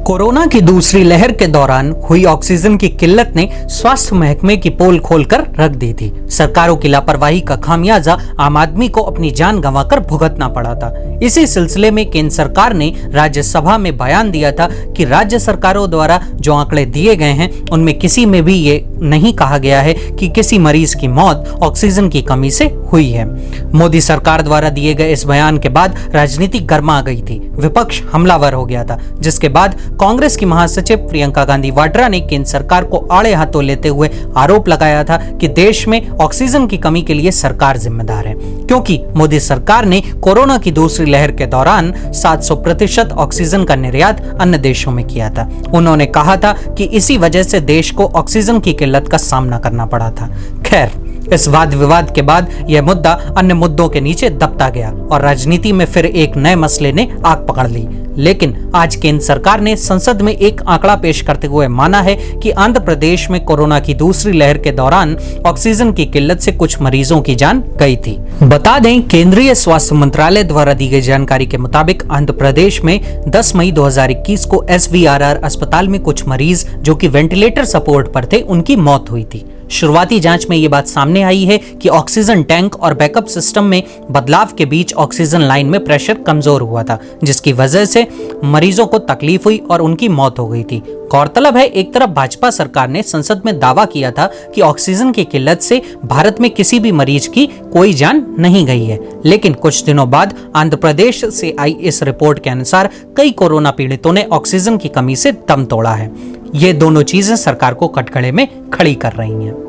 Corona की दूसरी लहर के दौरान हुई ऑक्सीजन की किल्लत ने स्वास्थ्य महकमे की पोल खोलकर रख दी थी। सरकारों की लापरवाही का खामियाजा आम आदमी को अपनी जान गंवाकर भुगतना पड़ा था। इसी सिलसिले में केंद्र सरकार ने राज्यसभा में बयान दिया था कि राज्य सरकारों द्वारा जो आंकड़े दिए गए हैं उनमें किसी में भी ये नहीं कहा गया है कि किसी मरीज की मौत ऑक्सीजन की कमी से हुई है। मोदी सरकार द्वारा दिए गए इस बयान के बाद राजनीति गर्मा गई थी, विपक्ष हमलावर हो गया था, जिसके बाद कांग्रेस की महासचिव प्रियंका गांधी वाड्रा ने केंद्र सरकार को आड़े हाथों लेते हुए आरोप लगाया था कि देश में ऑक्सीजन की कमी के लिए सरकार जिम्मेदार है, क्योंकि मोदी सरकार ने कोरोना की दूसरी लहर के दौरान 700% ऑक्सीजन का निर्यात अन्य देशों में किया था। उन्होंने कहा था कि इसी वजह से देश को ऑक्सीजन की किल्लत का सामना करना पड़ा था। खैर, इस वाद विवाद के बाद यह मुद्दा अन्य मुद्दों के नीचे दबता गया और राजनीति में फिर एक नए मसले ने आग पकड़ ली। लेकिन आज केंद्र सरकार ने संसद में एक आंकड़ा पेश करते हुए माना है कि आंध्र प्रदेश में कोरोना की दूसरी लहर के दौरान ऑक्सीजन की किल्लत से कुछ मरीजों की जान गई थी। बता दें, केंद्रीय स्वास्थ्य मंत्रालय द्वारा दी गई जानकारी के मुताबिक आंध्र प्रदेश में 10 मई 2021 को SVRR अस्पताल में कुछ मरीज जो कि वेंटिलेटर सपोर्ट पर थे, उनकी मौत हुई थी। शुरुआती जांच में ये बात सामने आई है कि ऑक्सीजन टैंक और बैकअप सिस्टम में बदलाव के बीच ऑक्सीजन लाइन में प्रेशर कमजोर हुआ था, जिसकी वजह से मरीजों को तकलीफ हुई और उनकी मौत हो गई थी। गौरतलब है, एक तरफ भाजपा सरकार ने संसद में दावा किया था कि ऑक्सीजन की किल्लत से भारत में किसी भी मरीज की कोई जान नहीं गई है, लेकिन कुछ दिनों बाद आंध्र प्रदेश से आई इस रिपोर्ट के अनुसार कई कोरोना पीड़ितों ने ऑक्सीजन की कमी से दम तोड़ा है। ये दोनों चीजें सरकार को कटघरे में खड़ी कर रही हैं।